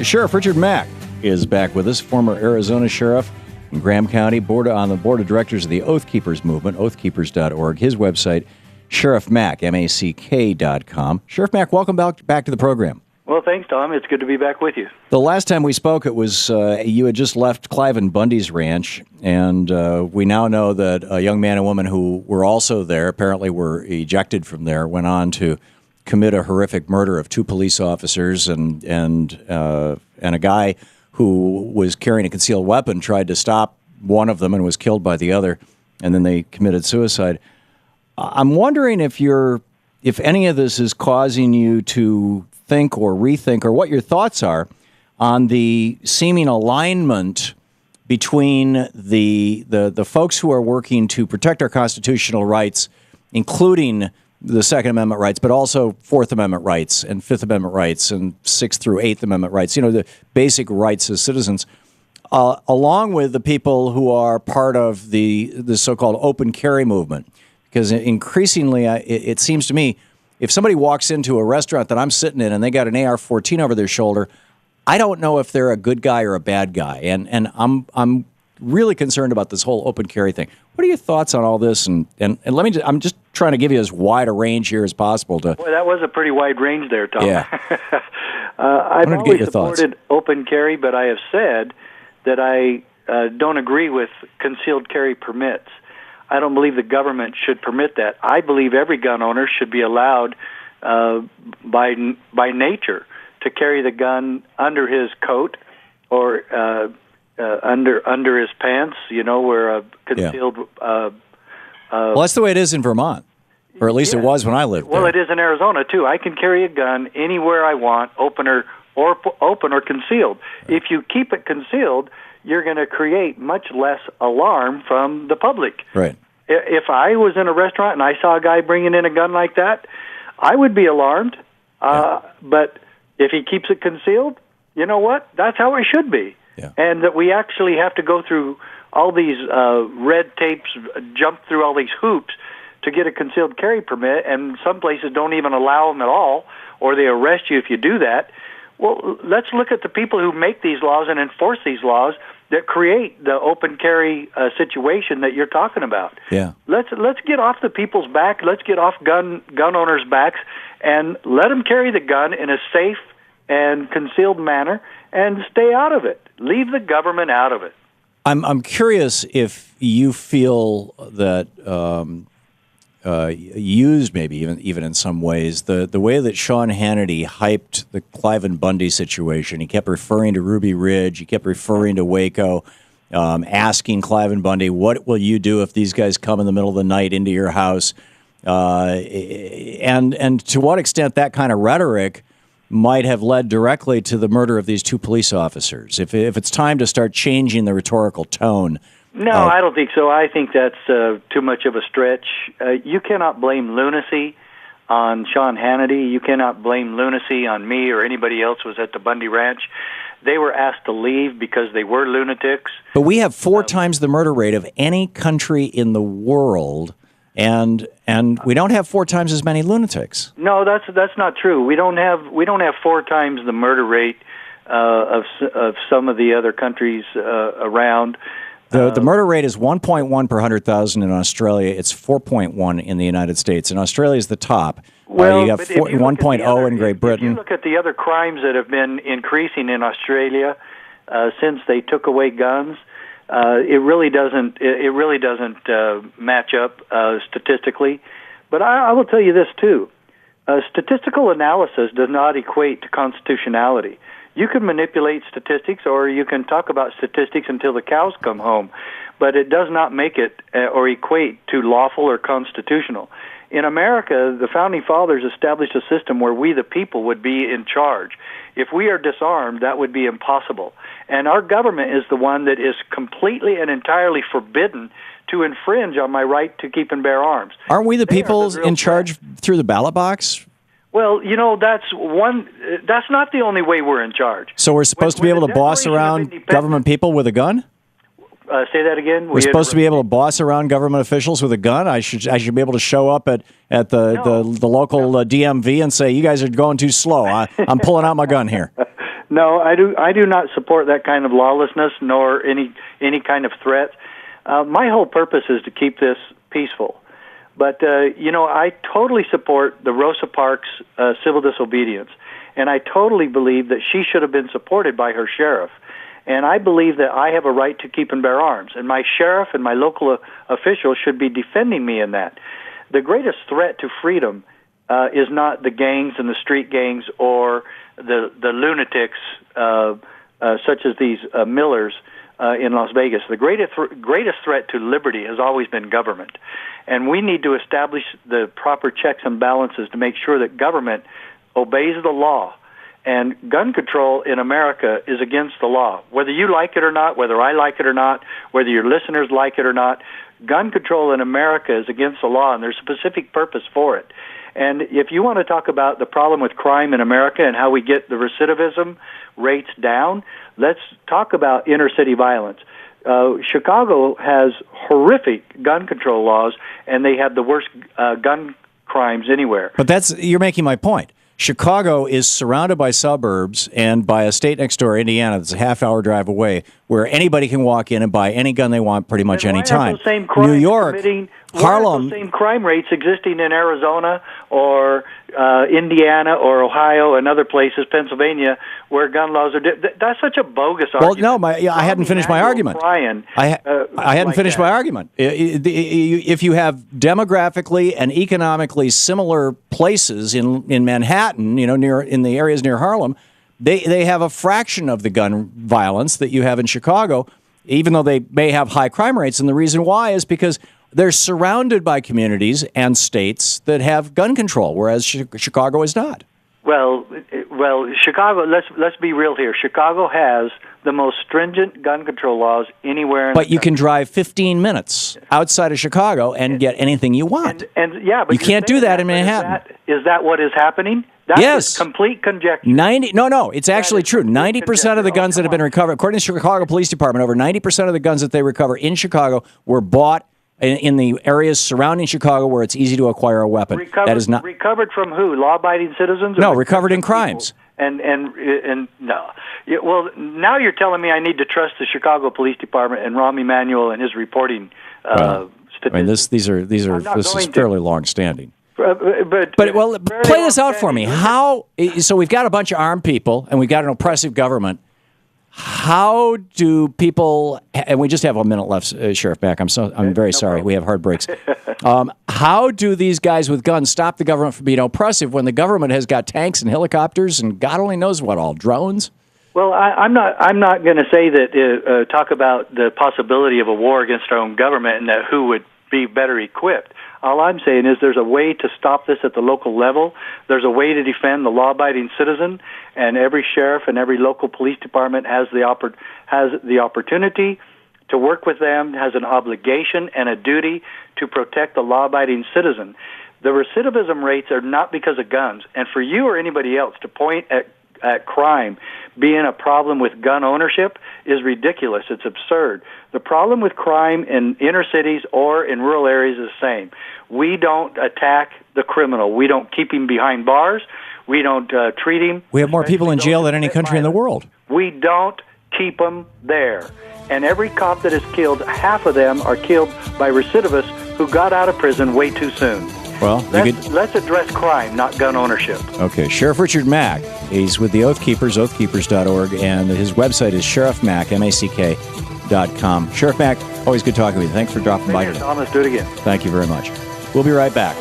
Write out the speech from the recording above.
Sheriff Richard Mack is back with us, former Arizona sheriff in Graham County, on the board of directors of the Oath Keepers movement, oathkeepers.org. His website, Sheriff Mack, MACK.com. Sheriff Mack, welcome back to the program. Well, thanks, Tom. It's good to be back with you. The last time we spoke, it was you had just left Cliven Bundy's ranch, and we now know that a young man and woman who were also there, apparently were ejected from there, went on to commit a horrific murder of two police officers, and a guy who was carrying a concealed weapon tried to stop one of them and was killed by the other, and then they committed suicide. I'm wondering if any of this is causing you to think or rethink, or what your thoughts are on the seeming alignment between the folks who are working to protect our constitutional rights, including the Second Amendment rights, but also Fourth Amendment rights and Fifth Amendment rights and Sixth through Eighth Amendment rights, the basic rights as citizens, along with the people who are part of the so-called open carry movement. Because increasingly, it seems to me, if somebody walks into a restaurant that I'm sitting in and they got an AR-14 over their shoulder, I don't know if they're a good guy or a bad guy. And I'm really concerned about this whole open carry thing. What are your thoughts on all this? And let me I'm just trying to give you as wide a range here as possible. Boy, that was a pretty wide range there, Tom. Yeah. I've always supported open carry, but I have said that I don't agree with concealed carry permits. I don't believe the government should permit that. I believe every gun owner should be allowed by nature to carry the gun under his coat or under his pants, where a concealed... well, that's the way it is in Vermont, or at least it was when I lived there. Well, it is in Arizona, too. I can carry a gun anywhere I want, open or concealed. If you keep it concealed, you're going to create much less alarm from the public. Right. If I was in a restaurant and I saw a guy bringing in a gun like that, I would be alarmed. But if he keeps it concealed, you know what? That's how it should be. Yeah. And that we actually have to go through all these red tapes, jump through all these hoops to get a concealed carry permit, and some places don't even allow them at all, or they arrest you if you do that. Well, let's look at the people who make these laws and enforce these laws that create the open carry situation that you're talking about. Yeah. Let's get off the people's back. Let's get off gun owners' backs and let them carry the gun in a safe and concealed manner and stay out of it. Leave the government out of it. I'm curious if you feel that used maybe even in some ways the way that Sean Hannity hyped the Cliven Bundy situation. He kept referring to Ruby Ridge. He kept referring to Waco, asking Cliven Bundy, "What will you do if these guys come in the middle of the night into your house?" And to what extent that kind of rhetoric might have led directly to the murder of these two police officers. If it's time to start changing the rhetorical tone. No, I don't think so. I think that's too much of a stretch. You cannot blame lunacy on Sean Hannity. You cannot blame lunacy on me or anybody else who was at the Bundy Ranch. They were asked to leave because they were lunatics. But we have 4 times the murder rate of any country in the world, and we don't have 4 times as many lunatics. No, that's not true. We don't have 4 times the murder rate of some of the other countries around. The murder rate is 1.1 per 100,000 in Australia. It's 4.1 in the United States, and Australia is the top. Well, you got 1.0 in Great Britain. If you look at the other crimes that have been increasing in Australia since they took away guns, it really doesn't match up statistically. But I will tell you this too: statistical analysis does not equate to constitutionality. You can manipulate statistics, or you can talk about statistics until the cows come home, but it does not make it or equate to lawful or constitutional. In America, the Founding Fathers established a system where we, the people, would be in charge. If we are disarmed, that would be impossible. And our government is the one that is completely and entirely forbidden to infringe on my right to keep and bear arms. Aren't we the people in charge through the ballot box? Well, that's not the only way we're in charge. So we're supposed to be able to boss around government people with a gun? Say that again. We're supposed to be able to boss around government officials with a gun? I should be able to show up at the local DMV and say, "You guys are going too slow. I'm pulling out my gun here." No, I do not support that kind of lawlessness nor any kind of threat. My whole purpose is to keep this peaceful. But, I totally support the Rosa Parks civil disobedience, and I totally believe that she should have been supported by her sheriff. And I believe that I have a right to keep and bear arms, and my sheriff and my local officials should be defending me in that. The greatest threat to freedom is not the gangs and the street gangs or the lunatics such as these Millers in Las Vegas. The greatest threat to liberty has always been government. And we need to establish the proper checks and balances to make sure that government obeys the law. And gun control in America is against the law. Whether you like it or not, whether I like it or not, whether your listeners like it or not, gun control in America is against the law, and there's a specific purpose for it. And if you want to talk about the problem with crime in America and how we get the recidivism rates down, let's talk about inner city violence. Chicago has horrific gun control laws, and they have the worst gun crimes anywhere. But you're making my point. Chicago is surrounded by suburbs and by a state next door, Indiana, that's a half-hour drive away, where anybody can walk in and buy any gun they want pretty much any time. New York, Harlem, the same crime rates existing in Arizona or Indiana or Ohio and other places, Pennsylvania, where gun laws are. That's such a bogus argument. Well, no, I hadn't finished my argument. I hadn't finished my argument. If you have demographically and economically similar places in Manhattan, in the areas near Harlem, they have a fraction of the gun violence that you have in Chicago, even though they may have high crime rates. And the reason why is because they're surrounded by communities and states that have gun control, whereas Chicago is not. Well, Chicago. Let's be real here. Chicago has the most stringent gun control laws anywhere. But you can drive 15 minutes outside of Chicago and get anything you want. And but you can't do that in Manhattan. Is that what is happening? That's complete conjecture. No, it's actually true. 90% of the guns that have been recovered, according to the Chicago Police Department, over 90% of the guns that they recover in Chicago were bought in the areas surrounding Chicago where it's easy to acquire a weapon. That is not recovered from who? Law-abiding citizens? No, recovered in crimes. And no. Well, now you're telling me I need to trust the Chicago Police Department and Rahm Emanuel and his reporting statistics. I mean, this is fairly long-standing. But play this out for me. So we've got a bunch of armed people and we've got an oppressive government. How do people? And we just have a minute left, Sheriff Mack. I'm very sorry. We have hard breaks. How do these guys with guns stop the government from being oppressive when the government has got tanks and helicopters and God only knows what all, drones? Well, I'm not going to say that. Talk about the possibility of a war against our own government and that who would be better equipped. All I'm saying is there's a way to stop this at the local level. There's a way to defend the law-abiding citizen, and every sheriff and every local police department has the opportunity to work with them, has an obligation and a duty to protect the law-abiding citizen. The recidivism rates are not because of guns, and for you or anybody else to point at crime being a problem with gun ownership is ridiculous. It's absurd. The problem with crime in inner cities or in rural areas is the same. We don't attack the criminal. We don't keep him behind bars. We don't treat him. We have more people in jail than any country in the world. We don't keep them there. And every cop that is killed, half of them are killed by recidivists who got out of prison way too soon. Well, let's address crime, not gun ownership. Okay, Sheriff Richard Mack. He's with the Oath Keepers, oathkeepers.org, and his website is sheriffmack, MACK.com. Sheriff Mack, always good talking with you. Thanks for dropping by today. Thomas, do it again. Thank you very much. We'll be right back.